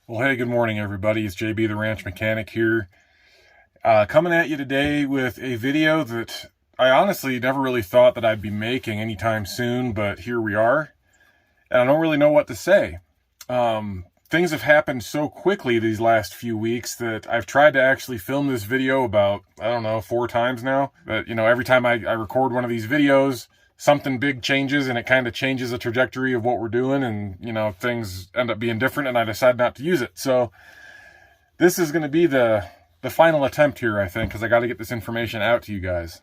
Well, hey, good morning, everybody. It's JB the Ranch Mechanic here. Coming at you today with a video that I honestly never really thought that I'd be making anytime soon, but here we are. And I don't really know what to say. Things have happened so quickly these last few weeks that I've tried to actually film this video about, I don't know, 4 times now. But, every time I record one of these videos, something big changes and it kind of changes the trajectory of what we're doing, and things end up being different and I decide not to use it. So this is going to be the final attempt here, I think, because I got to get this information out to you guys.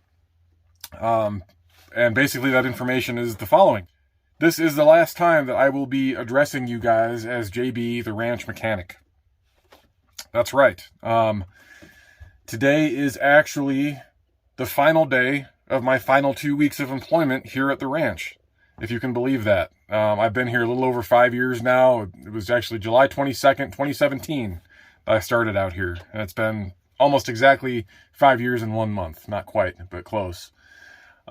And basically that information is the following. This is the last time that I will be addressing you guys as JB the Ranch Mechanic. That's right. Today is actually the final day of my final 2 weeks of employment here at the ranch, if you can believe that. I've been here a little over 5 years now. It was actually July 22nd, 2017 I started out here, and it's been almost exactly 5 years and 1 month. Not quite, but close.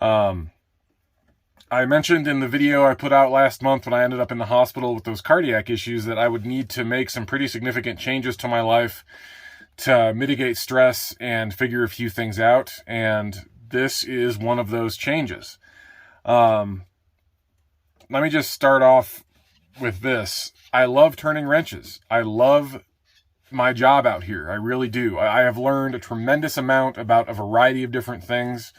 I mentioned in the video I put out last month when I ended up in the hospital with those cardiac issues that I would need to make some pretty significant changes to my life to mitigate stress and figure a few things out, and this is one of those changes. Let me just start off with this. I love turning wrenches. I love my job out here. I really do. I have learned a tremendous amount about a variety of different things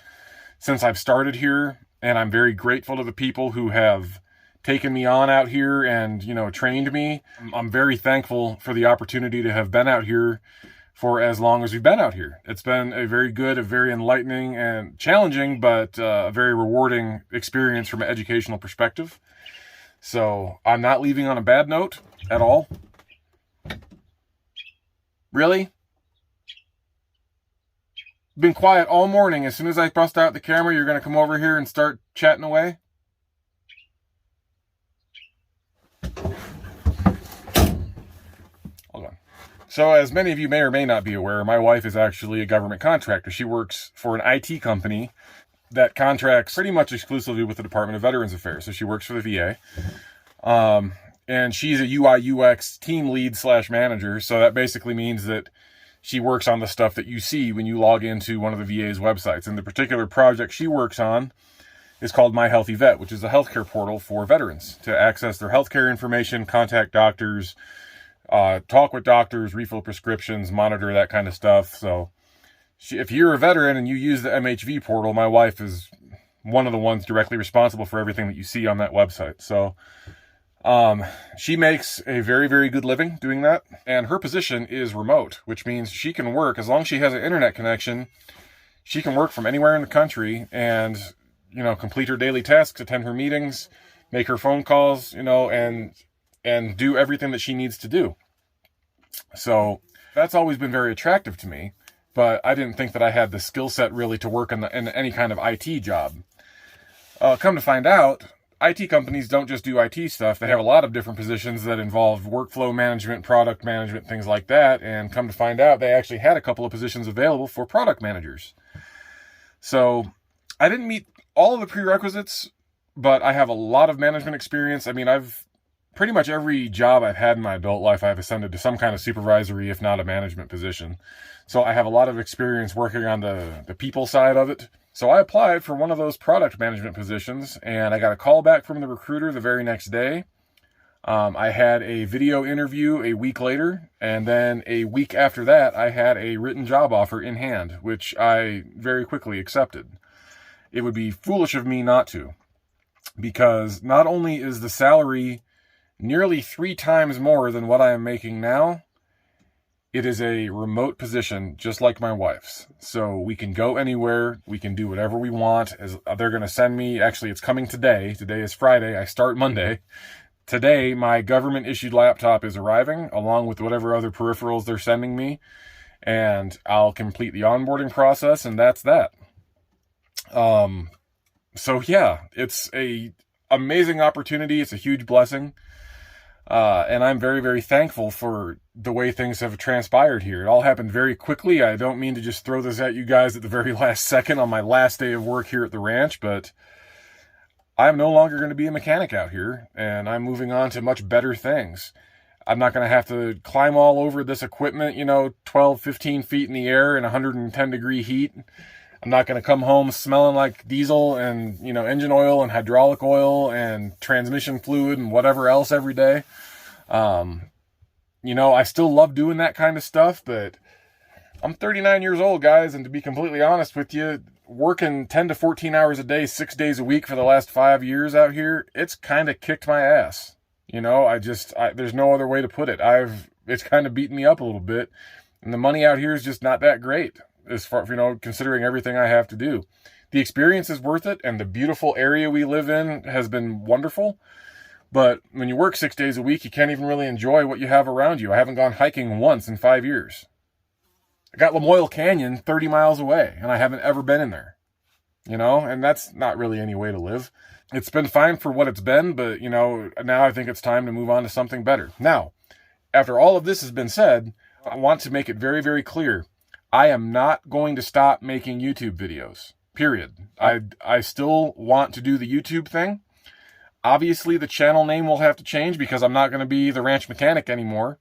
since I've started here, and I'm very grateful to the people who have taken me on out here and, trained me. I'm very thankful for the opportunity to have been out here for as long as we've been out here. It's been a very good, a very enlightening and challenging, but a very rewarding experience from an educational perspective. So I'm not leaving on a bad note at all. Really? Been quiet all morning. As soon as I bust out the camera, you're going to come over here and start chatting away? Hold on. So as many of you may or may not be aware, my wife is actually a government contractor. She works for an IT company that contracts pretty much exclusively with the Department of Veterans Affairs. So she works for the VA. And she's a UI UX team lead / manager. So that basically means that she works on the stuff that you see when you log into one of the VA's websites. And the particular project she works on is called My Healthy Vet, which is a healthcare portal for veterans to access their healthcare information, contact doctors, talk with doctors, refill prescriptions, monitor that kind of stuff. So if you're a veteran and you use the MHV portal, my wife is one of the ones directly responsible for everything that you see on that website. So she makes a very, very good living doing that. And her position is remote, which means she can work as long as she has an internet connection. She can work from anywhere in the country and, complete her daily tasks, attend her meetings, make her phone calls, and do everything that she needs to do. So that's always been very attractive to me, but I didn't think that I had the skill set really to work in any kind of IT job. Come to find out, IT companies don't just do IT stuff. They have a lot of different positions that involve workflow management, product management, things like that. And come to find out, they actually had a couple of positions available for product managers. So I didn't meet all of the prerequisites, but I have a lot of management experience. I mean, I've pretty much every job I've had in my adult life, I've ascended to some kind of supervisory, if not a management position. So I have a lot of experience working on the people side of it. So I applied for one of those product management positions, and I got a call back from the recruiter the very next day. I had a video interview a week later, and then a week after that, I had a written job offer in hand, which I very quickly accepted. It would be foolish of me not to, because not only is the salary nearly 3 times more than what I am making now, it is a remote position, just like my wife's. So we can go anywhere. We can do whatever we want. As they're going to send me, actually, it's coming today. Today is Friday. I start Monday. Today, my government-issued laptop is arriving, along with whatever other peripherals they're sending me. And I'll complete the onboarding process, and that's that. So yeah, it's a amazing opportunity. It's a huge blessing. And I'm very, very thankful for the way things have transpired here. It all happened very quickly. I don't mean to just throw this at you guys at the very last second on my last day of work here at the ranch, but I'm no longer going to be a mechanic out here, and I'm moving on to much better things. I'm not going to have to climb all over this equipment, 12, 15 feet in the air in 110-degree heat. I'm not going to come home smelling like diesel and, engine oil and hydraulic oil and transmission fluid and whatever else every day. I still love doing that kind of stuff, but I'm 39 years old, guys, and to be completely honest with you, working 10 to 14 hours a day, 6 days a week for the last 5 years out here, it's kind of kicked my ass. There's no other way to put it. It's kind of beaten me up a little bit, and the money out here is just not that great as far, considering everything I have to do. The experience is worth it, and the beautiful area we live in has been wonderful. But when you work 6 days a week, you can't even really enjoy what you have around you. I haven't gone hiking once in 5 years. I got Lamoille Canyon 30 miles away, and I haven't ever been in there. And that's not really any way to live. It's been fine for what it's been, but, now I think it's time to move on to something better. Now, after all of this has been said, I want to make it very, very clear. I am not going to stop making YouTube videos, period. I still want to do the YouTube thing. Obviously, the channel name will have to change because I'm not going to be the Ranch Mechanic anymore.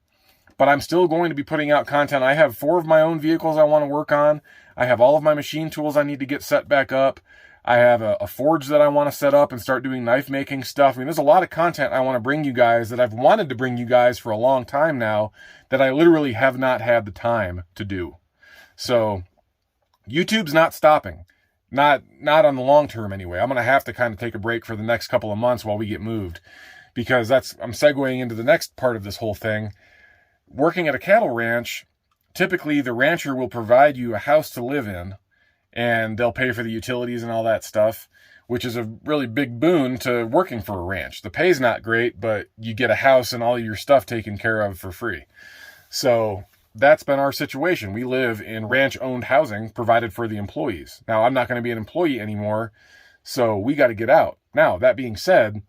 But I'm still going to be putting out content. I have 4 of my own vehicles I want to work on. I have all of my machine tools I need to get set back up. I have a forge that I want to set up and start doing knife making stuff. There's a lot of content I want to bring you guys that I've wanted to bring you guys for a long time now that I literally have not had the time to do. So YouTube's not stopping. Not on the long term anyway. I'm going to have to kind of take a break for the next couple of months while we get moved, because I'm segueing into the next part of this whole thing. Working at a cattle ranch, typically the rancher will provide you a house to live in, and they'll pay for the utilities and all that stuff, which is a really big boon to working for a ranch. The pay's not great, but you get a house and all your stuff taken care of for free. So that's been our situation. We live in ranch-owned housing provided for the employees. Now, I'm not going to be an employee anymore, so we got to get out. Now, that being said,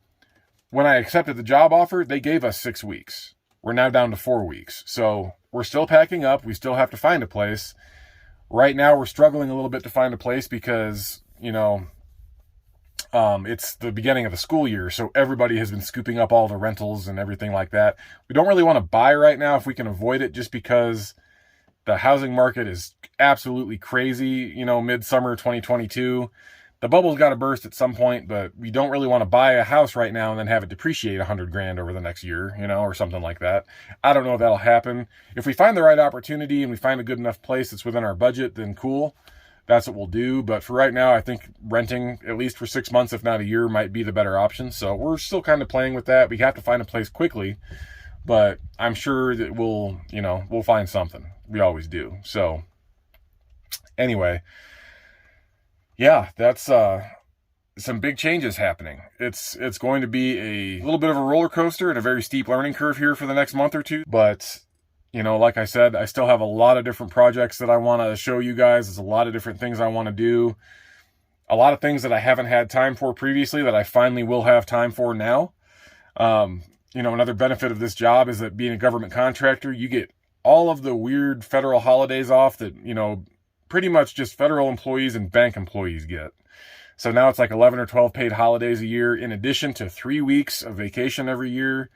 when I accepted the job offer, they gave us 6 weeks. We're now down to 4 weeks. So we're still packing up. We still have to find a place. Right now, we're struggling a little bit to find a place because, it's the beginning of the school year. So everybody has been scooping up all the rentals and everything like that. We don't really want to buy right now if we can avoid it, just because the housing market is absolutely crazy, midsummer 2022. The bubble's got to burst at some point, but we don't really want to buy a house right now and then have it depreciate $100,000 over the next year, or something like that. I don't know if that'll happen. If we find the right opportunity and we find a good enough place that's within our budget, then cool. That's what we'll do. But for right now, I think renting, at least for 6 months, if not a year, might be the better option. So we're still kind of playing with that. We have to find a place quickly, but I'm sure that we'll find something. We always do. So anyway, yeah, that's some big changes happening. It's going to be a little bit of a roller coaster and a very steep learning curve here for the next month or two. But, like I said, I still have a lot of different projects that I want to show you guys. There's a lot of different things I want to do. A lot of things that I haven't had time for previously that I finally will have time for now. Another benefit of this job is that being a government contractor, you get all of the weird federal holidays off that, pretty much just federal employees and bank employees get. So now it's like 11 or 12 paid holidays a year, in addition to 3 weeks of vacation every year,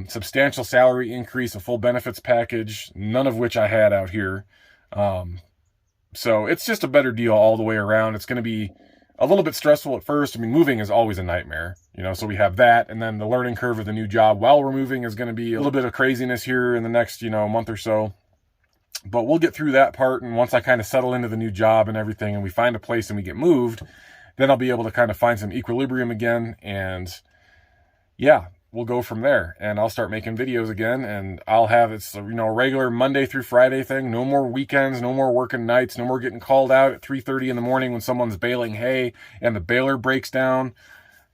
substantial salary increase, a full benefits package, none of which I had out here. So it's just a better deal all the way around. It's going to be a little bit stressful at first. Moving is always a nightmare, so we have that. And then the learning curve of the new job while we're moving is going to be a little bit of craziness here in the next, month or so. But we'll get through that part, and once I kind of settle into the new job and everything, and we find a place and we get moved, then I'll be able to kind of find some equilibrium again, and yeah, we'll go from there. And I'll start making videos again, and I'll have it's a regular Monday through Friday thing. No more weekends, no more working nights, no more getting called out at 3:30 in the morning when someone's baling hay and the baler breaks down.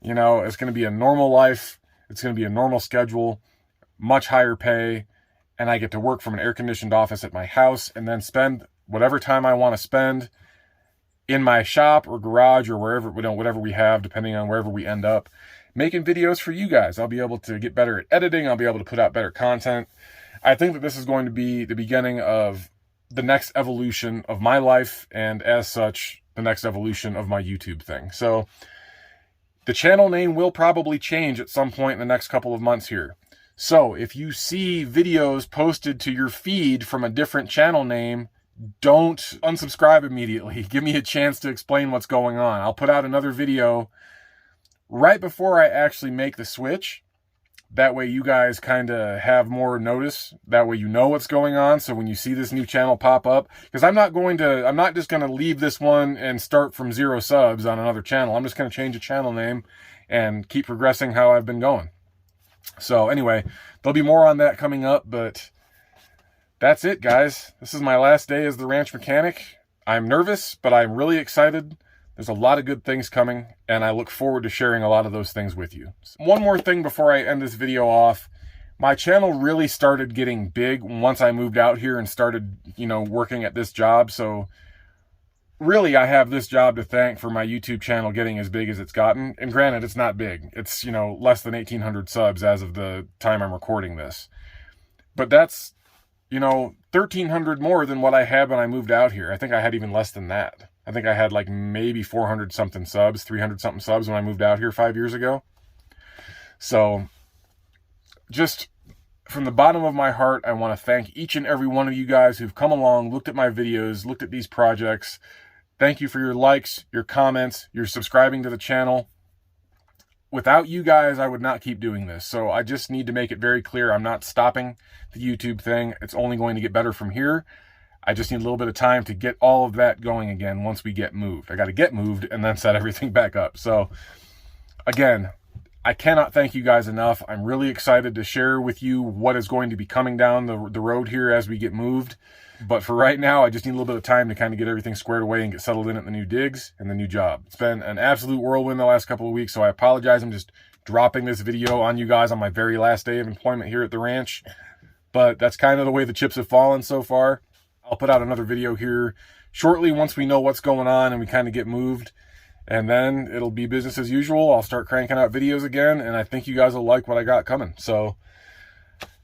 It's going to be a normal life. It's going to be a normal schedule, much higher pay. And I get to work from an air-conditioned office at my house and then spend whatever time I want to spend in my shop or garage or wherever, whatever we have, depending on wherever we end up, making videos for you guys. I'll be able to get better at editing. I'll be able to put out better content. I think that this is going to be the beginning of the next evolution of my life, and as such, the next evolution of my YouTube thing. So the channel name will probably change at some point in the next couple of months here. So if you see videos posted to your feed from a different channel name, don't unsubscribe immediately. Give me a chance to explain what's going on. I'll put out another video right before I actually make the switch. That way you guys kind of have more notice. That way you know what's going on. So when you see this new channel pop up, because I'm not just going to leave this one and start from 0 subs on another channel. I'm just going to change the channel name and keep progressing how I've been going. So anyway, there'll be more on that coming up, but that's it, guys. This is my last day as the ranch mechanic. I'm nervous, but I'm really excited. There's a lot of good things coming, and I look forward to sharing a lot of those things with you. One more thing before I end this video off. My channel really started getting big once I moved out here and started, working at this job. So really, I have this job to thank for my YouTube channel getting as big as it's gotten. And granted, it's not big. It's, less than 1,800 subs as of the time I'm recording this. But that's, 1,300 more than what I had when I moved out here. I think I had even less than that. I think I had like maybe 400 something subs, 300 something subs when I moved out here 5 years ago. So just from the bottom of my heart, I want to thank each and every one of you guys who've come along, looked at my videos, looked at these projects. Thank you for your likes, your comments, your subscribing to the channel. Without you guys, I would not keep doing this. So I just need to make it very clear. I'm not stopping the YouTube thing. It's only going to get better from here. I just need a little bit of time to get all of that going again once we get moved. I got to get moved and then set everything back up. So again, I cannot thank you guys enough. I'm really excited to share with you what is going to be coming down the road here as we get moved. But for right now, I just need a little bit of time to kind of get everything squared away and get settled in at the new digs and the new job. It's been an absolute whirlwind the last couple of weeks, so I apologize. I'm just dropping this video on you guys on my very last day of employment here at the ranch. But that's kind of the way the chips have fallen so far. I'll put out another video here shortly once we know what's going on and we kind of get moved. And then it'll be business as usual. I'll start cranking out videos again, and I think you guys will like what I got coming. So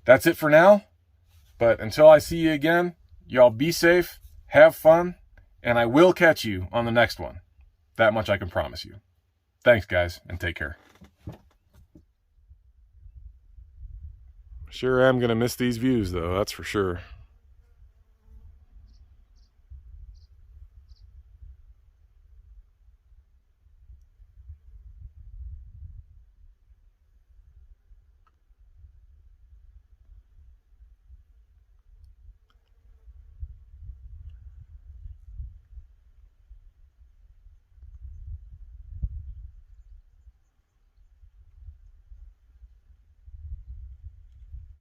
that's it for now. But until I see you again, y'all be safe, have fun, and I will catch you on the next one. That much I can promise you. Thanks, guys, and take care. Sure am going to miss these views, though, that's for sure.